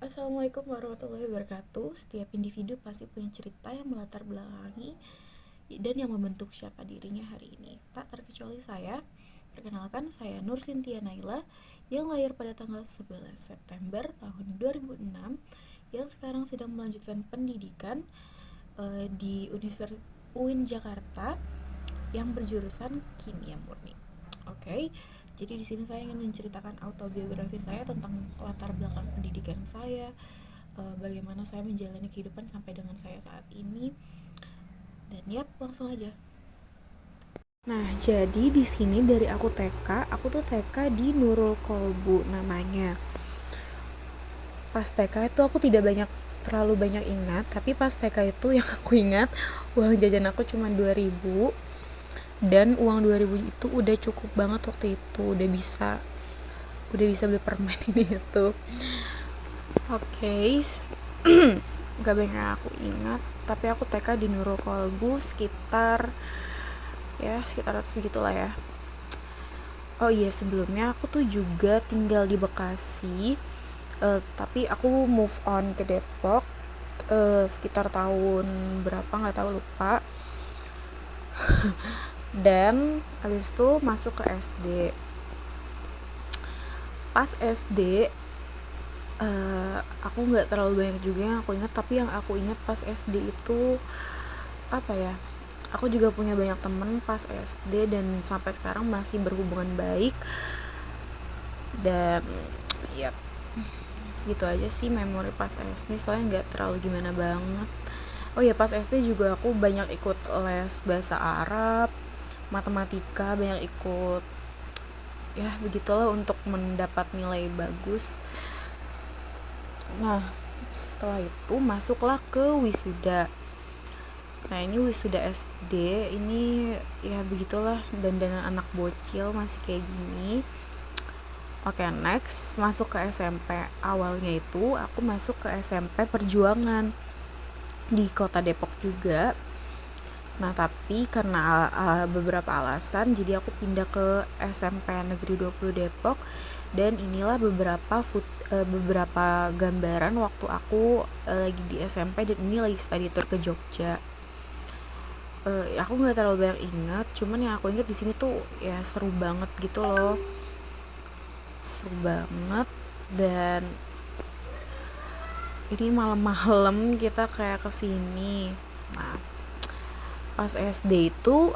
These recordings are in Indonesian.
Assalamualaikum warahmatullahi wabarakatuh. Setiap individu pasti punya cerita yang melatar belakangi dan yang membentuk siapa dirinya hari ini. Tak terkecuali saya. Perkenalkan, saya Nur Sintia Naila yang lahir pada tanggal 11 September tahun 2006, yang sekarang sedang melanjutkan pendidikan di Universitas UIN Jakarta yang berjurusan kimia murni. Oke, jadi di sini saya ingin menceritakan autobiografi saya tentang latar belakang pendidikan saya, bagaimana saya menjalani kehidupan sampai dengan saya saat ini. Dan yap, langsung aja. Nah, jadi di sini dari aku TK, aku tuh TK di Nurul Kolbu namanya. Pas TK itu aku tidak terlalu banyak ingat, tapi pas TK itu yang aku ingat uang jajan aku cuma 2000, dan uang 2000 itu udah cukup banget waktu itu, udah bisa beli permen ini itu. Oke. Gak banyak yang aku ingat, tapi aku TK di Nurul Kolbu sekitar segitulah ya. Oh iya, sebelumnya aku tuh juga tinggal di Bekasi, tapi aku move on ke Depok sekitar tahun berapa nggak tahu, lupa. Dan habis itu masuk ke SD. Pas SD aku nggak terlalu banyak juga yang aku ingat, tapi yang aku ingat pas SD itu apa ya, aku juga punya banyak temen pas SD dan sampai sekarang masih berhubungan baik. Dan ya segitu aja sih memori pas SD, soalnya nggak terlalu gimana banget. Oh ya, pas SD juga aku banyak ikut les bahasa Arab, matematika, banyak ikut, ya begitulah untuk mendapat nilai bagus. Nah, setelah itu masuklah ke wisuda. Nah, ini wisuda SD, ini ya begitulah, dandanan anak bocil masih kayak gini. Oke, next masuk ke SMP. Awalnya itu aku masuk ke SMP Perjuangan di kota Depok juga. Nah, tapi karena beberapa alasan, jadi aku pindah ke SMP Negeri 20 Depok. Dan inilah beberapa gambaran waktu aku lagi di SMP, dan ini lagi study tour ke Jogja. Aku nggak terlalu banyak ingat, cuman yang aku ingat di sini tuh ya seru banget gitu loh, seru banget. Dan ini malam-malam kita kayak kesini. Nah, pas SD itu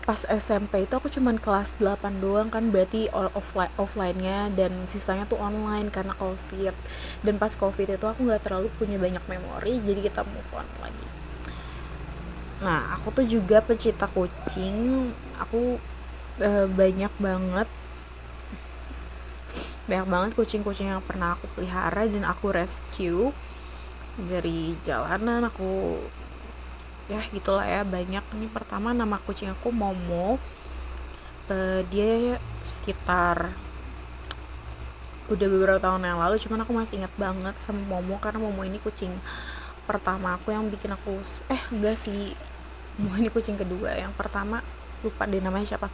pas SMP itu aku cuman kelas 8 doang kan, berarti offline-nya, dan sisanya tuh online karena covid. Dan pas covid itu aku nggak terlalu punya banyak memori, jadi kita move on lagi. Nah, aku tuh juga pecinta kucing. Aku banyak banget kucing-kucing yang pernah aku pelihara dan aku rescue dari jalanan. Aku ya gitulah ya, banyak. Ini pertama nama kucing aku Momo. Dia sekitar udah beberapa tahun yang lalu, cuman aku masih ingat banget sama Momo karena Momo ini kucing pertama aku yang bikin aku enggak sih, Momo ini kucing kedua. Yang pertama lupa deh namanya siapa.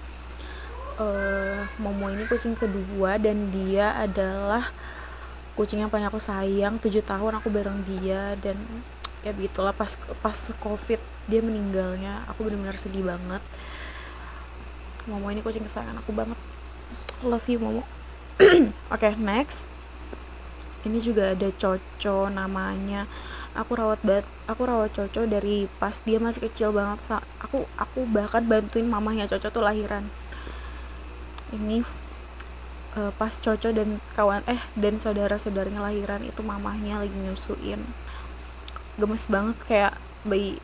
Momo ini kucing kedua, dan dia adalah kucing yang paling aku sayang. 7 tahun aku bareng dia, dan ya begitulah, pas covid dia meninggalnya, aku benar-benar sedih banget. Momo ini kucing kesayangan aku banget, love you Momo. Oke, next. Ini juga ada Coco namanya. Aku rawat Coco dari pas dia masih kecil banget. Aku bahkan bantuin mamahnya Coco tuh lahiran. Ini pas Coco dan dan saudara-saudaranya lahiran, itu mamahnya lagi nyusuin. Gemes banget kayak bayi.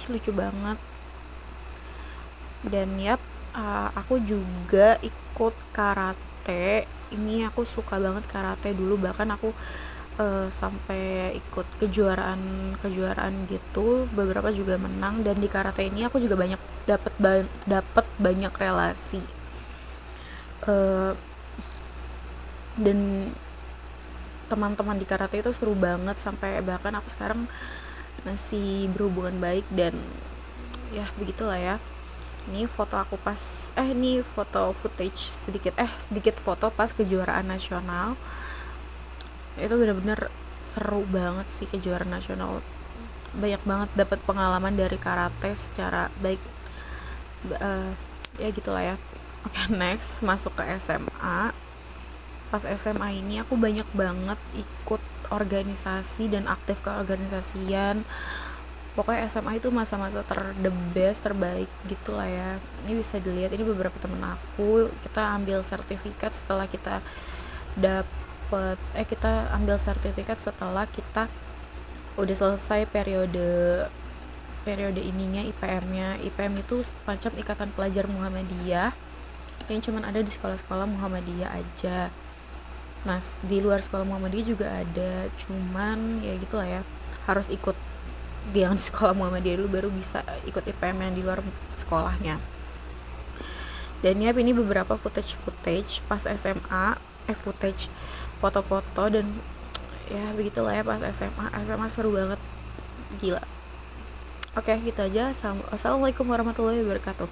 Lucu banget. Dan aku juga ikut karate. Ini aku suka banget karate dulu, bahkan aku sampai ikut kejuaraan gitu, beberapa juga menang. Dan di karate ini aku juga banyak dapat banyak relasi. Dan teman-teman di karate itu seru banget, sampai bahkan aku sekarang masih berhubungan baik. Dan ya begitulah ya. Ini foto aku ini foto footage sedikit foto pas kejuaraan nasional. Itu benar-benar seru banget sih kejuaraan nasional, banyak banget dapat pengalaman dari karate secara baik. Ya gitulah ya. Oke, next masuk ke SMA. Pas SMA ini aku banyak banget ikut organisasi dan aktif ke organisasian. Pokoknya SMA itu masa-masa the best, terbaik gitulah ya. Ini bisa dilihat, ini beberapa temen aku, kita ambil sertifikat setelah kita kita ambil sertifikat setelah kita udah selesai periode ininya, IPM-nya. IPM itu semacam Ikatan Pelajar Muhammadiyah yang cuman ada di sekolah-sekolah Muhammadiyah aja. Nah, di luar sekolah Muhammadiyah juga ada, cuman ya gitulah ya, harus ikut yang di sekolah Muhammadiyah dulu baru bisa ikut IPM yang di luar sekolahnya. Dan ya, ini beberapa footage pas SMA, footage foto-foto, dan ya begitulah ya pas SMA seru banget, gila. Oke, gitu aja. Assalamualaikum warahmatullahi wabarakatuh.